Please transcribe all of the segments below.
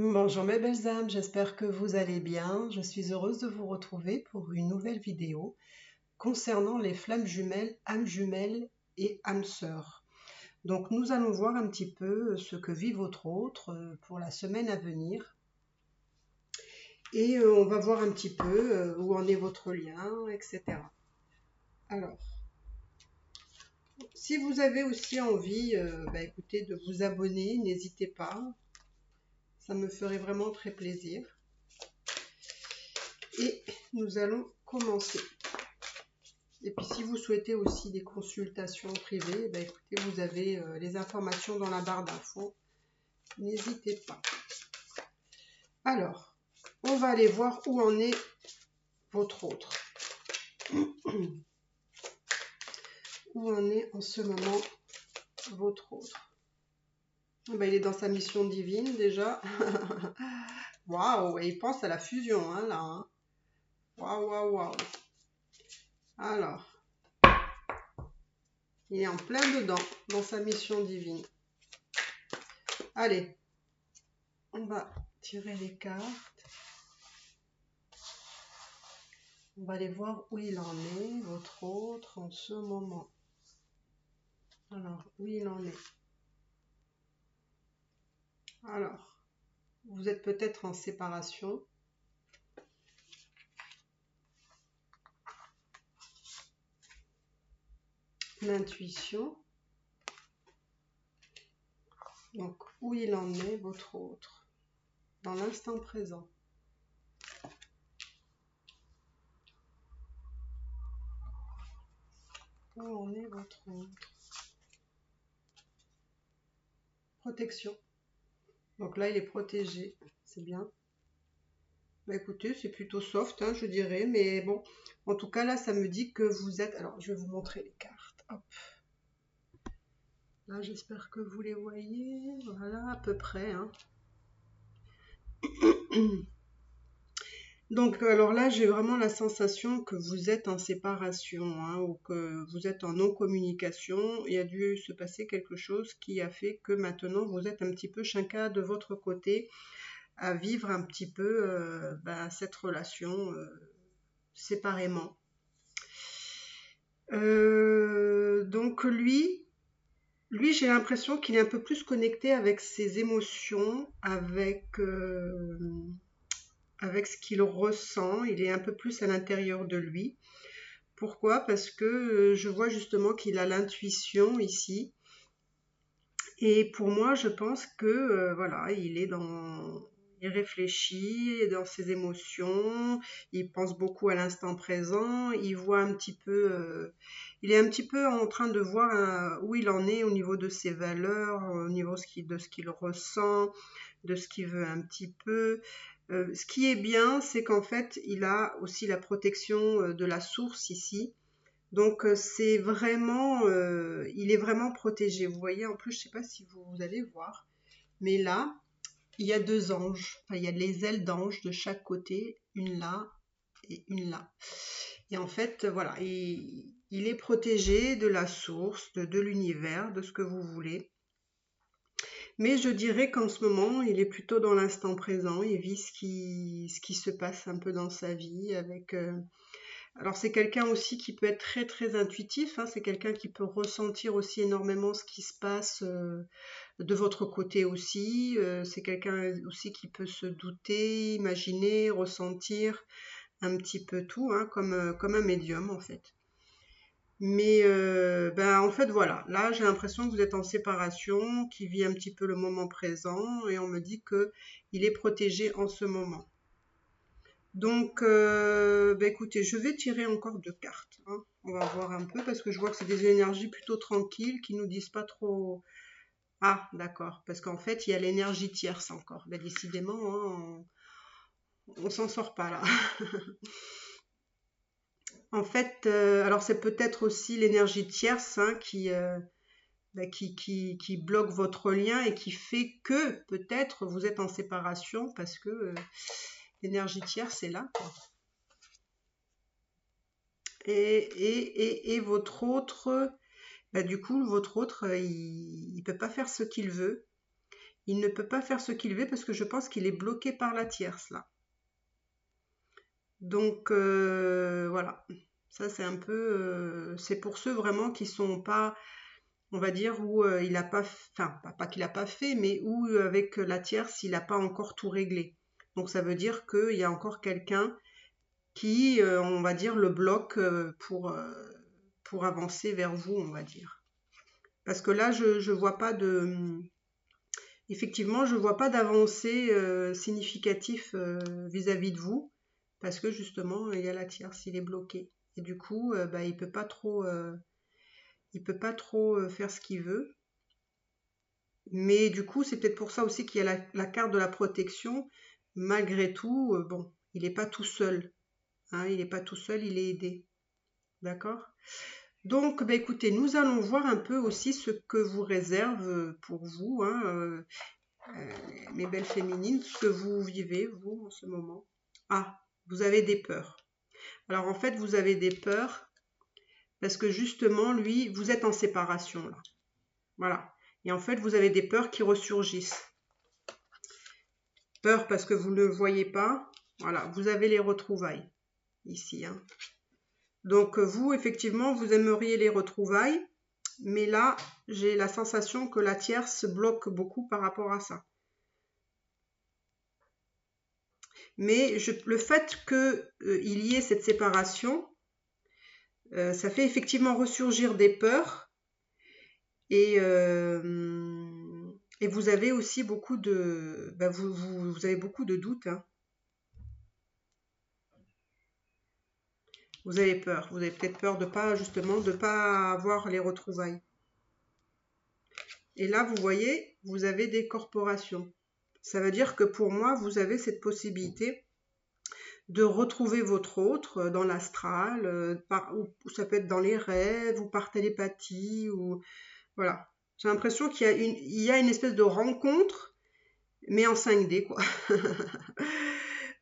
Bonjour mes belles âmes, j'espère que vous allez bien. Je suis heureuse de vous retrouver pour une nouvelle vidéo concernant les flammes jumelles et âmes sœurs. Donc nous allons voir un petit peu ce que vit votre autre pour la semaine à venir. Et on va voir un petit peu où en est votre lien, etc. Alors, si vous avez aussi envie écoutez, de vous abonner, n'hésitez pas. Ça me ferait vraiment très plaisir. Et nous allons commencer. Et puis si vous souhaitez aussi des consultations privées, écoutez, vous avez les informations dans la barre d'infos. N'hésitez pas. Alors, on va aller voir où en est votre autre. Où en est en ce moment votre autre. Il est dans sa mission divine déjà. Waouh, et il pense à la fusion, hein, là. Hein. Waouh, waouh, waouh. Alors, il est en plein dedans, dans sa mission divine. Allez, on va tirer les cartes. On va aller voir où il en est, votre autre, en ce moment. Alors, où il en est. Alors, vous êtes peut-être en séparation. L'intuition. Donc, où il en est, votre autre, dans l'instant présent. Où en est votre autre? Protection. Donc là, il est protégé. C'est bien. Écoutez, c'est plutôt soft, hein, je dirais. Mais bon, en tout cas, là, ça me dit que vous êtes... Alors, je vais vous montrer les cartes. Hop. Là, j'espère que vous les voyez. Voilà, à peu près. Hein. Donc, alors là, j'ai vraiment la sensation que vous êtes en séparation, hein, ou que vous êtes en non-communication. Il y a dû se passer quelque chose qui a fait que maintenant, vous êtes un petit peu chacun de votre côté à vivre un petit peu cette relation séparément. Donc lui j'ai l'impression qu'il est un peu plus connecté avec ses émotions, avec ce qu'il ressent, il est un peu plus à l'intérieur de lui. Pourquoi? Parce que je vois justement qu'il a l'intuition ici. Et pour moi, je pense que voilà, il réfléchit dans ses émotions, il pense beaucoup à l'instant présent, il voit un petit peu, il est un petit peu en train de voir où il en est au niveau de ses valeurs, au niveau de ce qu'il ressent, de ce qu'il veut un petit peu. Ce qui est bien, c'est qu'en fait, il a aussi la protection de la source ici. Donc c'est vraiment, il est vraiment protégé. Vous voyez, en plus, je ne sais pas si vous allez voir, mais là, il y a deux anges. Enfin, il y a les ailes d'ange de chaque côté, une là et une là. Et en fait, voilà, il est protégé de la source, de l'univers, de ce que vous voulez. Mais je dirais qu'en ce moment, il est plutôt dans l'instant présent. Il vit ce qui se passe un peu dans sa vie avec... Alors c'est quelqu'un aussi qui peut être très très intuitif, hein, c'est quelqu'un qui peut ressentir aussi énormément ce qui se passe de votre côté aussi, c'est quelqu'un aussi qui peut se douter, imaginer, ressentir un petit peu tout, hein, comme un médium en fait. Mais en fait voilà, là j'ai l'impression que vous êtes en séparation, qu'il vit un petit peu le moment présent et on me dit que il est protégé en ce moment. Donc, écoutez, je vais tirer encore deux cartes. Hein. On va voir un peu parce que je vois que c'est des énergies plutôt tranquilles qui nous disent pas trop. Ah, d'accord. Parce qu'en fait, il y a l'énergie tierce encore. Décidément, hein, on s'en sort pas là. En fait, alors c'est peut-être aussi l'énergie tierce hein, qui bloque votre lien et qui fait que peut-être vous êtes en séparation parce que l'énergie tierce est là. Quoi. Et votre autre, du coup, votre autre, il ne peut pas faire ce qu'il veut. il ne peut pas faire ce qu'il veut parce que je pense qu'il est bloqué par la tierce là. Donc voilà, ça c'est un peu, c'est pour ceux vraiment qui sont pas, on va dire, où il a pas, enfin pas qu'il a pas fait, mais où avec la tierce il n'a pas encore tout réglé. Donc ça veut dire qu'il y a encore quelqu'un qui, on va dire, le bloque pour avancer vers vous, on va dire. Parce que là, je vois pas de, effectivement, je vois pas d'avancée significatif vis-à-vis de vous, parce que justement, il y a la tierce, il est bloqué. Et du coup, bah, il peut pas trop faire ce qu'il veut. Mais du coup, c'est peut-être pour ça aussi qu'il y a la carte de la protection. Malgré tout, bon, il n'est pas tout seul. Hein, il n'est pas tout seul, il est aidé. D'accord? Donc, bah, écoutez, nous allons voir un peu aussi ce que vous réserve pour vous, hein, mes belles féminines, ce que vous vivez, vous, en ce moment. Ah, vous avez des peurs. Alors, en fait, vous avez des peurs parce que justement, lui, vous êtes en séparation, là. Voilà. Et en fait, vous avez des peurs qui ressurgissent. Peur parce que vous ne le voyez pas. Voilà, vous avez les retrouvailles ici, hein. Donc, vous, effectivement, vous aimeriez les retrouvailles. Mais là, j'ai la sensation que la tierce bloque beaucoup par rapport à ça. Mais le fait qu'il y ait cette séparation, ça fait effectivement ressurgir des peurs et vous avez aussi beaucoup de, bah, vous avez beaucoup de doutes, hein. Vous avez peur, vous avez peut-être peur de pas justement de pas avoir les retrouvailles. Et là, vous voyez, vous avez des corporations. Ça veut dire que pour moi, vous avez cette possibilité de retrouver votre autre dans l'astral, ou ça peut être dans les rêves, ou par télépathie, ou voilà. J'ai l'impression qu'il y a une espèce de rencontre, mais en 5D, quoi.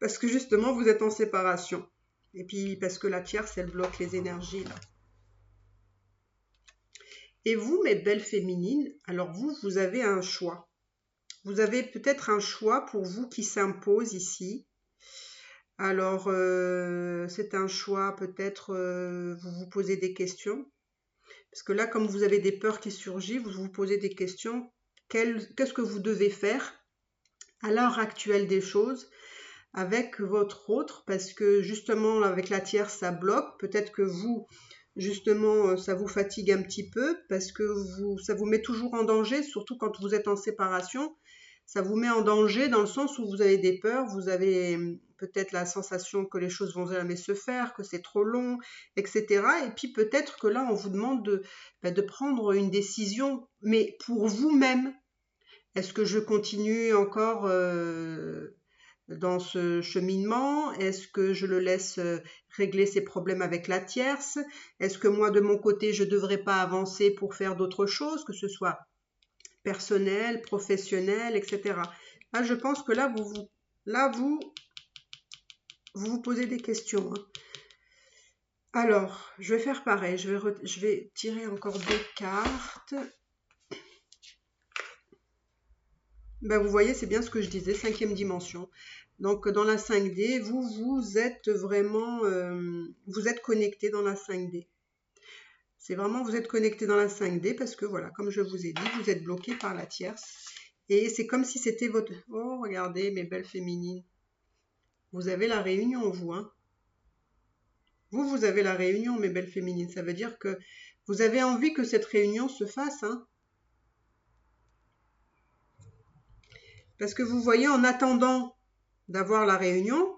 Parce que justement, vous êtes en séparation. Et puis, parce que la tierce, elle bloque les énergies, là. Et vous, mes belles féminines, alors vous avez un choix. Vous avez peut-être un choix pour vous qui s'impose ici. Alors, c'est un choix, peut-être, vous vous posez des questions. Parce que là, comme vous avez des peurs qui surgissent, vous vous posez des questions. Qu'est-ce que vous devez faire à l'heure actuelle des choses avec votre autre? Parce que justement, avec la tierce, ça bloque. Peut-être que vous, justement, ça vous fatigue un petit peu parce que ça vous met toujours en danger, surtout quand vous êtes en séparation. Ça vous met en danger dans le sens où vous avez des peurs, vous avez peut-être la sensation que les choses vont jamais se faire, que c'est trop long, etc. Et puis peut-être que là, on vous demande de prendre une décision, mais pour vous-même. Est-ce que je continue encore dans ce cheminement? Est-ce que je le laisse régler ses problèmes avec la tierce? Est-ce que moi, de mon côté, je ne devrais pas avancer pour faire d'autres choses, que ce soit personnel, professionnel, etc. Là, je pense que là, vous posez des questions, hein. Alors, je vais faire pareil. Je vais tirer encore deux cartes. Ben, vous voyez, c'est bien ce que je disais, 5e dimension. Donc, dans la 5D, vous êtes vraiment, vous êtes connecté dans la 5D. C'est vraiment, vous êtes connecté dans la 5D parce que, voilà, comme je vous ai dit, vous êtes bloqué par la tierce. Et c'est comme si c'était votre... Oh, regardez, mes belles féminines. Vous avez la réunion, vous, hein. Vous avez la réunion, mes belles féminines. Ça veut dire que vous avez envie que cette réunion se fasse, hein. Parce que vous voyez, en attendant d'avoir la réunion,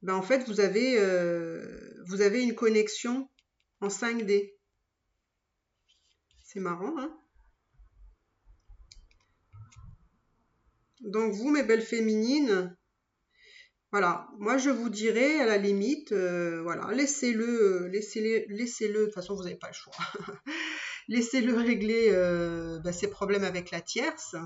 ben en fait, vous avez une connexion en 5D. C'est marrant, hein. Donc vous, mes belles féminines, voilà, moi je vous dirais à la limite, voilà, laissez-le, de toute façon vous n'avez pas le choix. Laissez-le régler ses problèmes avec la tierce,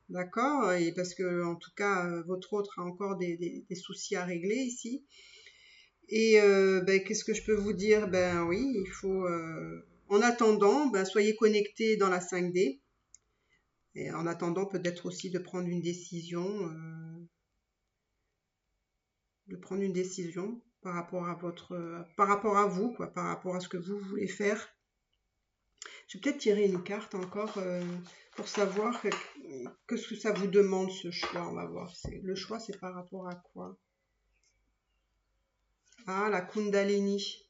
d'accord? Et parce que en tout cas, votre autre a encore des soucis à régler ici. Et qu'est-ce que je peux vous dire? Ben oui, il faut, en attendant, soyez connectés dans la 5D. Et en attendant peut-être aussi de prendre une décision, par rapport à par rapport à vous, quoi, par rapport à ce que vous voulez faire. Je vais peut-être tirer une carte encore pour savoir que ce que ça vous demande, ce choix. On va voir. Le choix, c'est par rapport à quoi? Ah, la Kundalini.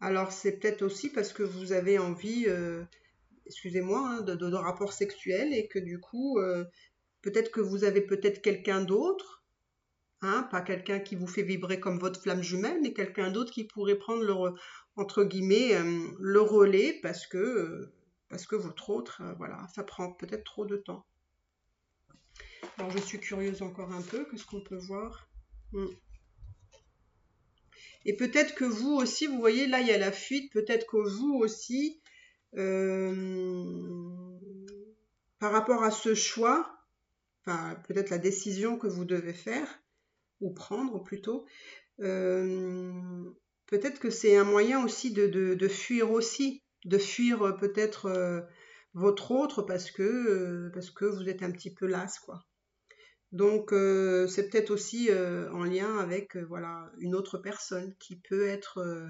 Alors, c'est peut-être aussi parce que vous avez envie, excusez-moi, hein, de rapports sexuels et que du coup, peut-être que vous avez peut-être quelqu'un d'autre, hein, pas quelqu'un qui vous fait vibrer comme votre flamme jumelle, mais quelqu'un d'autre qui pourrait prendre entre guillemets, le relais parce que votre autre, voilà, ça prend peut-être trop de temps. Alors, je suis curieuse encore un peu, qu'est-ce qu'on peut voir? Et peut-être que vous aussi, vous voyez, là, il y a la fuite, peut-être que vous aussi, par rapport à ce choix, enfin, peut-être la décision que vous devez faire, ou prendre plutôt, peut-être que c'est un moyen aussi de fuir aussi, de fuir peut-être votre autre parce que vous êtes un petit peu las, quoi. Donc c'est peut-être aussi en lien avec voilà, une autre personne qui peut être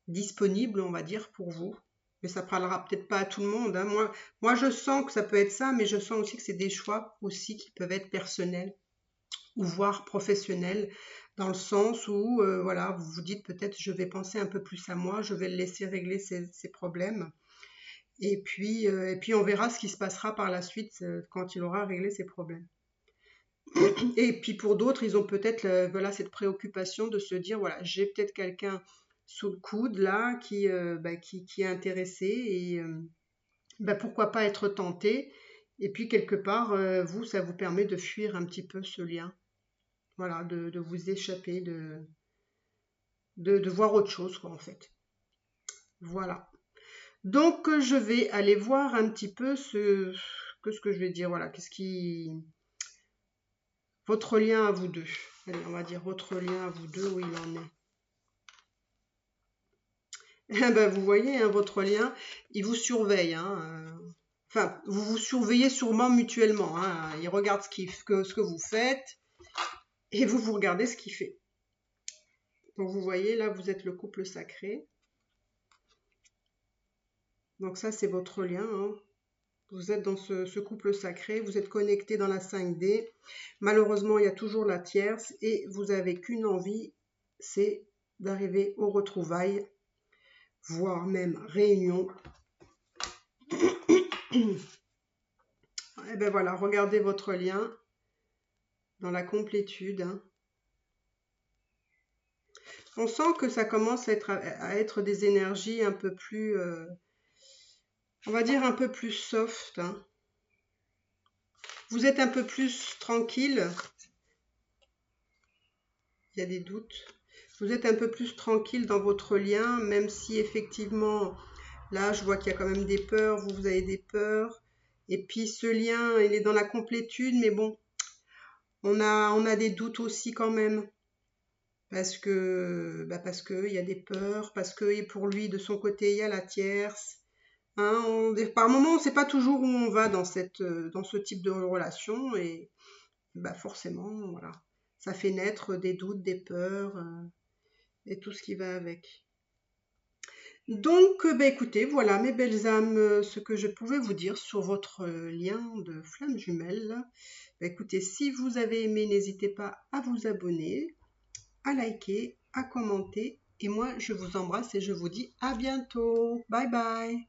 disponible, on va dire, pour vous. Mais ça parlera peut-être pas à tout le monde, hein. Moi, je sens que ça peut être ça, mais je sens aussi que c'est des choix aussi qui peuvent être personnels ou voire professionnels, dans le sens où voilà, vous vous dites peut-être je vais penser un peu plus à moi, je vais le laisser régler ses problèmes. Et puis on verra ce qui se passera par la suite quand il aura réglé ses problèmes. Et puis pour d'autres, ils ont peut-être voilà, cette préoccupation de se dire, voilà, j'ai peut-être quelqu'un sous le coude là qui est intéressé et pourquoi pas être tenté. Et puis quelque part, vous, ça vous permet de fuir un petit peu ce lien. Voilà, de vous échapper, de voir autre chose, quoi, en fait. Voilà. Donc, je vais aller voir un petit peu ce que je vais dire. Voilà, votre lien à vous deux. Allez, on va dire votre lien à vous deux, où il en est. Eh ben, vous voyez, hein, votre lien, il vous surveille. Hein, enfin, vous vous surveillez sûrement mutuellement. Hein, il regarde ce que vous faites et vous regardez ce qu'il fait. Donc, vous voyez, là, vous êtes le couple sacré. Donc, ça, c'est votre lien. Hein. Vous êtes dans ce couple sacré, vous êtes connecté dans la 5D. Malheureusement, il y a toujours la tierce et vous n'avez qu'une envie, c'est d'arriver aux retrouvailles, voire même réunion. Et ben voilà, regardez votre lien dans la complétude. Hein. On sent que ça commence à être des énergies un peu plus, on va dire un peu plus soft. Hein. Vous êtes un peu plus tranquille. Il y a des doutes. Vous êtes un peu plus tranquille dans votre lien, même si effectivement, là, je vois qu'il y a quand même des peurs, vous avez des peurs. Et puis ce lien, il est dans la complétude, mais bon, on a des doutes aussi quand même. Parce que il y a des peurs, parce que pour lui, de son côté, il y a la tierce. Hein, par moments, on ne sait pas toujours où on va dans ce type de relation. Et forcément, voilà. Ça fait naître des doutes, des peurs et tout ce qui va avec. Donc, écoutez, voilà mes belles âmes, ce que je pouvais vous dire sur votre lien de flamme jumelle. Écoutez, si vous avez aimé, n'hésitez pas à vous abonner, à liker, à commenter. Et moi, je vous embrasse et je vous dis à bientôt. Bye bye.